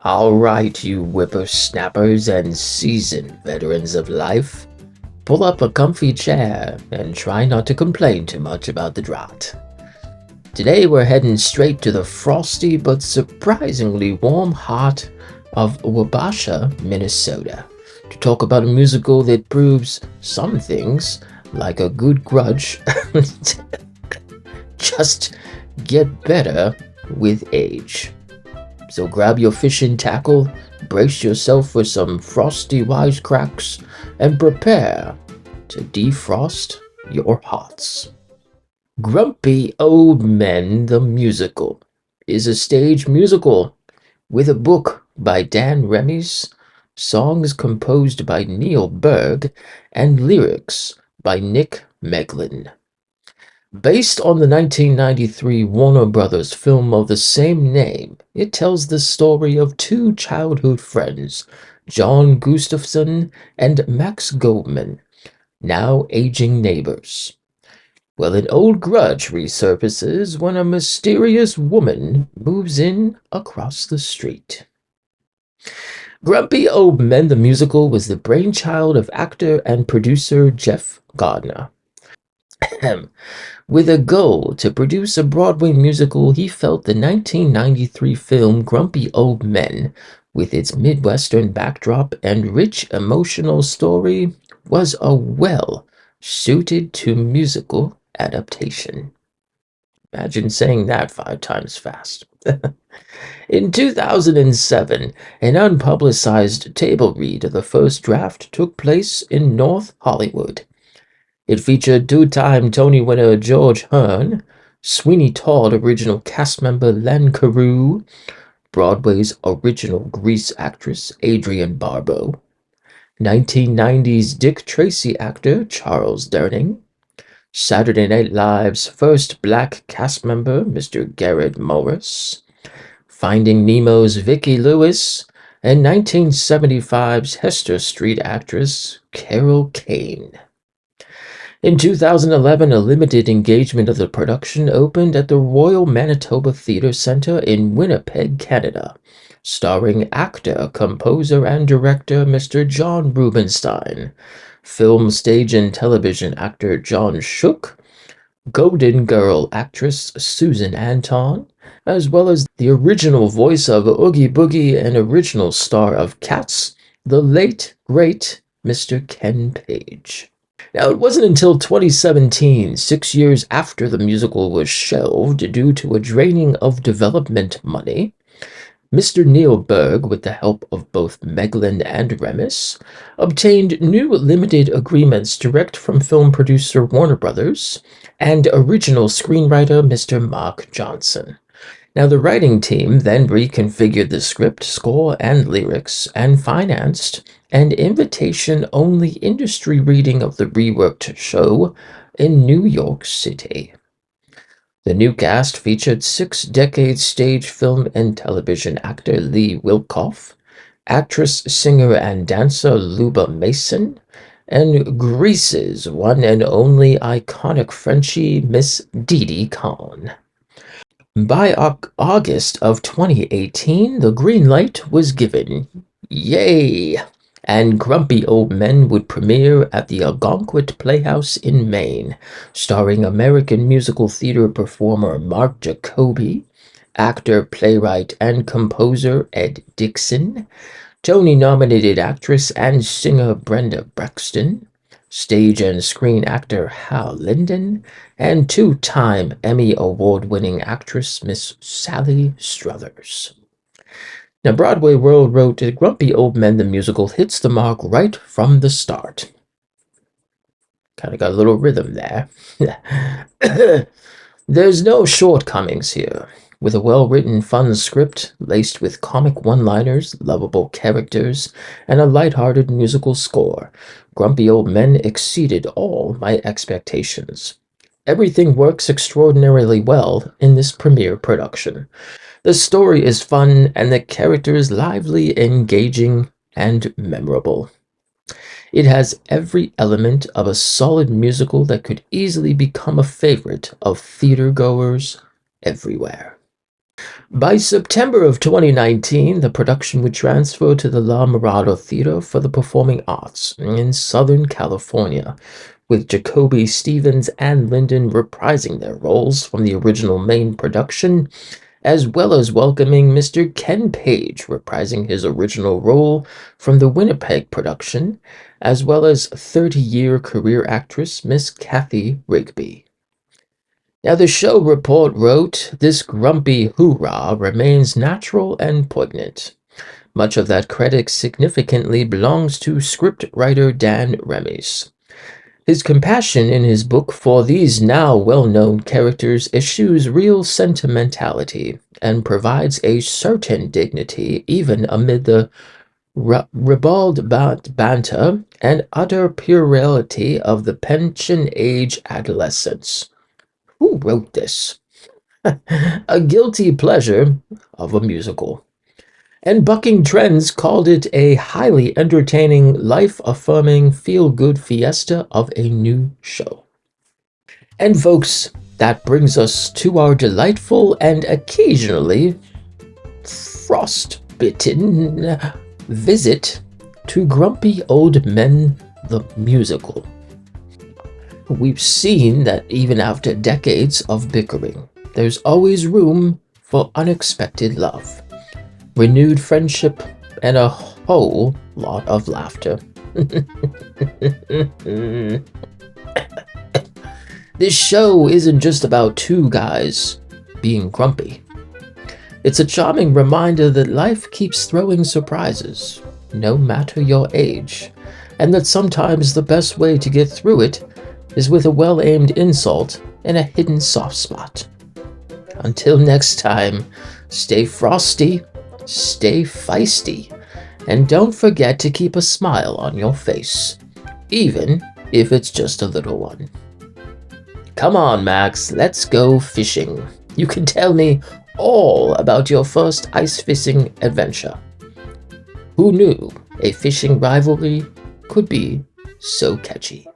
All right, you whippersnappers and seasoned veterans of life, pull up a comfy chair and try not to complain too much about the drought. Today we're heading straight to the frosty but surprisingly warm heart of Wabasha, Minnesota, to talk about a musical that proves some things, like a good grudge, just get better with age. So grab your fishing tackle, brace yourself for some frosty wisecracks, and prepare to defrost your hearts. Grumpy Old Men the Musical is a stage musical with a book by Dan Remis, songs composed by Neil Berg, and lyrics by Nick Meglin. Based on the 1993 Warner Brothers film of the same name, it tells the story of two childhood friends, John Gustafson and Max Goldman, now aging neighbors. Well, an old grudge resurfaces when a mysterious woman moves in across the street. Grumpy Old Men the Musical was the brainchild of actor and producer Jeff Gardner. With a goal to produce a Broadway musical, he felt the 1993 film Grumpy Old Men, with its Midwestern backdrop and rich emotional story, was a well-suited to musical adaptation. Imagine saying that 5 times fast. In 2007, an unpublicized table read of the first draft took place in North Hollywood. It featured two-time Tony winner George Hearn, Sweeney Todd original cast member Len Carew, Broadway's original Grease actress Adrienne Barbeau, 1990s Dick Tracy actor Charles Durning, Saturday Night Live's first black cast member Mr. Garrett Morris, Finding Nemo's Vicki Lewis, and 1975's Hester Street actress Carol Kane. In 2011, a limited engagement of the production opened at the Royal Manitoba Theatre Centre in Winnipeg, Canada, starring actor, composer, and director Mr. John Rubinstein, film, stage, and television actor John Shook, Golden Girl actress Susan Anton, as well as the original voice of Oogie Boogie and original star of Cats, the late, great Mr. Ken Page. Now, it wasn't until 2017, 6 years after the musical was shelved due to a draining of development money, Mr. Neil Berg, with the help of both Meglin and Remis, obtained new limited agreements direct from film producer Warner Brothers and original screenwriter Mr. Mark Johnson. Now, the writing team then reconfigured the script, score, and lyrics, and financed an invitation-only industry reading of the reworked show in New York City. The new cast featured 6-decade stage, film, and television actor Lee Wilkoff, actress, singer, and dancer Luba Mason, and Grease's one and only iconic Frenchie, Miss Didi Conn. By August of 2018, the green light was given. Yay! And Grumpy Old Men would premiere at the Algonquin Playhouse in Maine, starring American musical theater performer Mark Jacoby, actor, playwright, and composer Ed Dixon, Tony-nominated actress and singer Brenda Braxton, stage and screen actor Hal Linden, and two-time Emmy Award-winning actress Miss Sally Struthers. Now, Broadway World wrote, Grumpy Old Men the Musical hits the mark right from the start. Kind of got a little rhythm there. There's no shortcomings here. With a well-written, fun script, laced with comic one-liners, lovable characters, and a light-hearted musical score, Grumpy Old Men exceeded all my expectations. Everything works extraordinarily well in this premiere production. The story is fun, and the characters lively, engaging, and memorable. It has every element of a solid musical that could easily become a favorite of theater-goers everywhere. By September of 2019, the production would transfer to the La Mirada Theater for the Performing Arts in Southern California, with Jacoby Stevens and Linden reprising their roles from the original main production, as well as welcoming Mr. Ken Page reprising his original role from the Winnipeg production, as well as 30-year career actress Miss Kathy Rigby. Now, the show report wrote, "This grumpy hoorah remains natural and poignant. Much of that credit significantly belongs to scriptwriter Dan Remis. His compassion in his book for these now well-known characters eschews real sentimentality and provides a certain dignity even amid the ribald banter and utter puerility of the pension-age adolescence." Who wrote this? A guilty pleasure of a musical. And Bucking Trends called it a highly entertaining, life-affirming, feel-good fiesta of a new show. And folks, that brings us to our delightful and occasionally frostbitten visit to Grumpy Old Men the Musical. We've seen that even after decades of bickering, there's always room for unexpected love, renewed friendship, and a whole lot of laughter. This show isn't just about two guys being grumpy. It's a charming reminder that life keeps throwing surprises, no matter your age, and that sometimes the best way to get through it is with a well-aimed insult and a hidden soft spot. Until next time, stay frosty, stay feisty, and don't forget to keep a smile on your face, even if it's just a little one. Come on, Max, let's go fishing. You can tell me all about your first ice fishing adventure. Who knew a fishing rivalry could be so catchy?